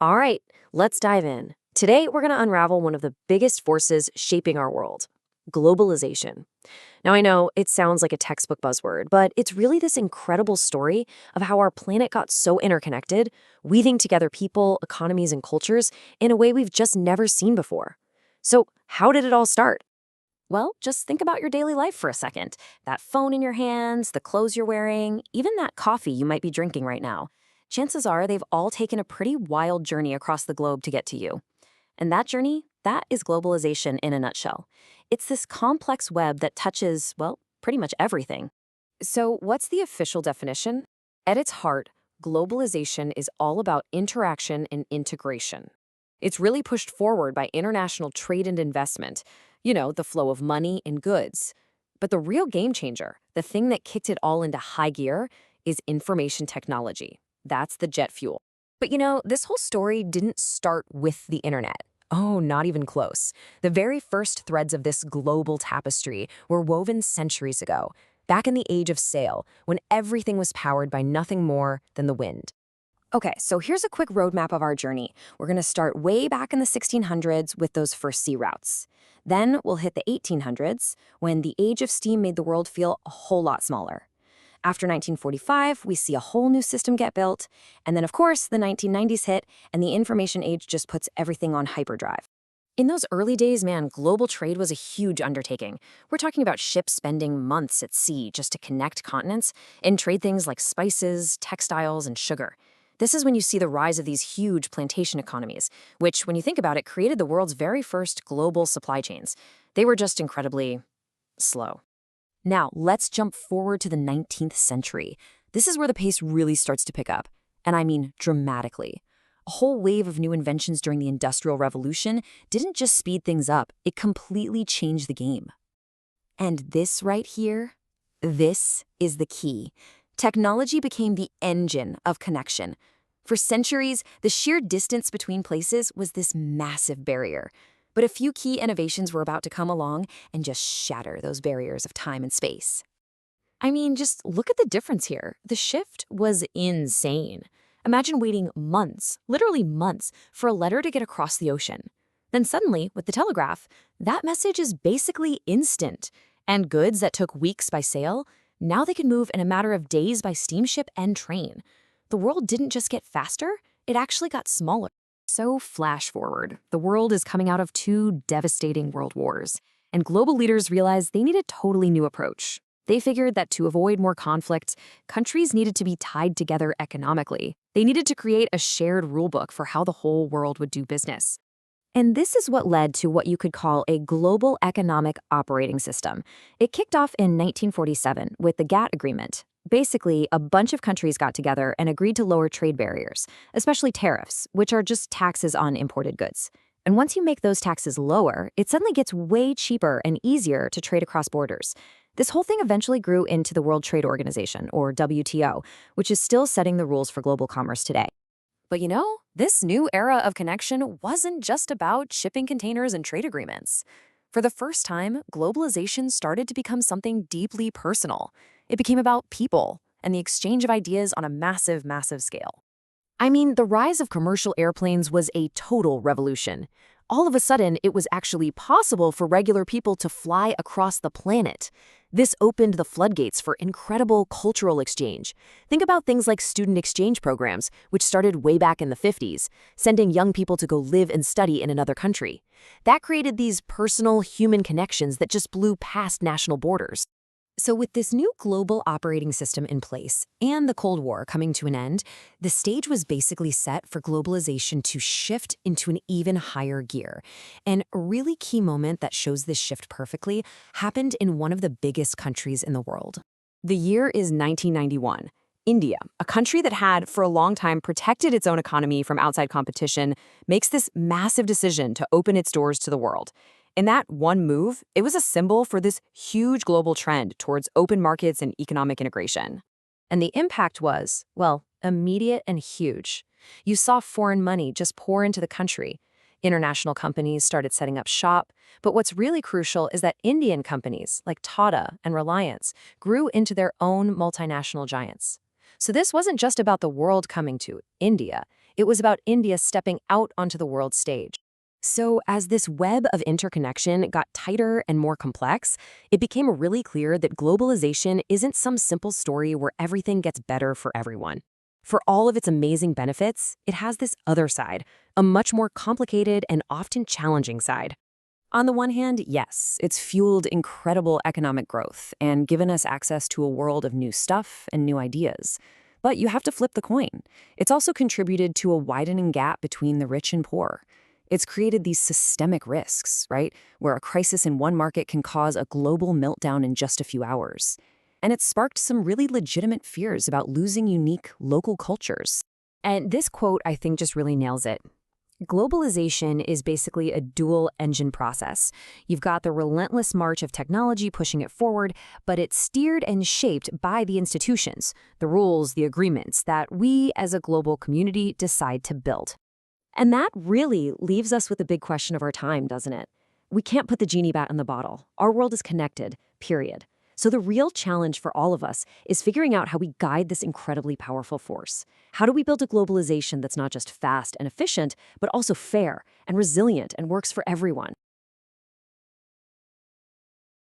All right, let's dive in. Today, we're going to unravel one of the biggest forces shaping our world: globalization. Now, I know it sounds like a textbook buzzword, but it's really this incredible story of how our planet got so interconnected, weaving together people, economies, and cultures in a way we've just never seen before. So, how did it all start? Well, just think about your daily life for a second. That phone in your hands, the clothes you're wearing, even that coffee you might be drinking right now. Chances are they've all taken a pretty wild journey across the globe to get to you. And that journey, that is globalization in a nutshell. It's this complex web that touches, well, pretty much everything. So, what's the official definition? At its heart, globalization is all about interaction and integration. It's really pushed forward by international trade and investment, the flow of money and goods. But the real game changer, the thing that kicked it all into high gear, is information technology. That's the jet fuel. But this whole story didn't start with the internet. Oh, not even close. The very first threads of this global tapestry were woven centuries ago, back in the age of sail, when everything was powered by nothing more than the wind. Okay, so here's a quick roadmap of our journey. We're going to start way back in the 1600s with those first sea routes. Then we'll hit the 1800s, when the age of steam made the world feel a whole lot smaller. After 1945, we see a whole new system get built. And then, of course, the 1990s hit, and the information age just puts everything on hyperdrive. In those early days, man, global trade was a huge undertaking. We're talking about ships spending months at sea just to connect continents and trade things like spices, textiles, and sugar. This is when you see the rise of these huge plantation economies, which, when you think about it, created the world's very first global supply chains. They were just incredibly slow. Now, let's jump forward to the 19th century. This is where the pace really starts to pick up, and I mean dramatically. A whole wave of new inventions during the Industrial Revolution didn't just speed things up, it completely changed the game. And this right here, this is the key. Technology became the engine of connection. For centuries, the sheer distance between places was this massive barrier. But a few key innovations were about to come along and just shatter those barriers of time and space. I mean, just look at the difference here. The shift was insane. Imagine waiting months, literally months, for a letter to get across the ocean. Then suddenly, with the telegraph, that message is basically instant. And goods that took weeks by sail, now they can move in a matter of days by steamship and train. The world didn't just get faster, it actually got smaller. So flash forward, the world is coming out of two devastating world wars, and global leaders realized they need a totally new approach. They figured that to avoid more conflict, countries needed to be tied together economically. They needed to create a shared rulebook for how the whole world would do business. And this is what led to what you could call a global economic operating system. It kicked off in 1947 with the GATT agreement. Basically, a bunch of countries got together and agreed to lower trade barriers, especially tariffs, which are just taxes on imported goods. And once you make those taxes lower, it suddenly gets way cheaper and easier to trade across borders. This whole thing eventually grew into the World Trade Organization, or WTO, which is still setting the rules for global commerce today. But this new era of connection wasn't just about shipping containers and trade agreements. For the first time, globalization started to become something deeply personal. It became about people and the exchange of ideas on a massive, massive scale. I mean, the rise of commercial airplanes was a total revolution. All of a sudden, it was actually possible for regular people to fly across the planet. This opened the floodgates for incredible cultural exchange. Think about things like student exchange programs, which started way back in the 50s, sending young people to go live and study in another country. That created these personal human connections that just blew past national borders. So with this new global operating system in place and the Cold War coming to an end, the stage was basically set for globalization to shift into an even higher gear. And a really key moment that shows this shift perfectly happened in one of the biggest countries in the world. The year is 1991. India, a country that had for a long time protected its own economy from outside competition, makes this massive decision to open its doors to the world. In that one move, it was a symbol for this huge global trend towards open markets and economic integration. And the impact was, well, immediate and huge. You saw foreign money just pour into the country. International companies started setting up shop. But what's really crucial is that Indian companies like Tata and Reliance grew into their own multinational giants. So this wasn't just about the world coming to India. It was about India stepping out onto the world stage. So, as this web of interconnection got tighter and more complex, it became really clear that globalization isn't some simple story where everything gets better for everyone. For all of its amazing benefits, it has this other side, a much more complicated and often challenging side. On the one hand, yes, it's fueled incredible economic growth and given us access to a world of new stuff and new ideas. But you have to flip the coin. It's also contributed to a widening gap between the rich and poor. It's created these systemic risks, right? Where a crisis in one market can cause a global meltdown in just a few hours. And it's sparked some really legitimate fears about losing unique local cultures. And this quote, I think, just really nails it. Globalization is basically a dual-engine process. You've got the relentless march of technology pushing it forward, but it's steered and shaped by the institutions, the rules, the agreements that we as a global community decide to build. And that really leaves us with the big question of our time, doesn't it? We can't put the genie back in the bottle. Our world is connected, period. So the real challenge for all of us is figuring out how we guide this incredibly powerful force. How do we build a globalization that's not just fast and efficient, but also fair and resilient and works for everyone?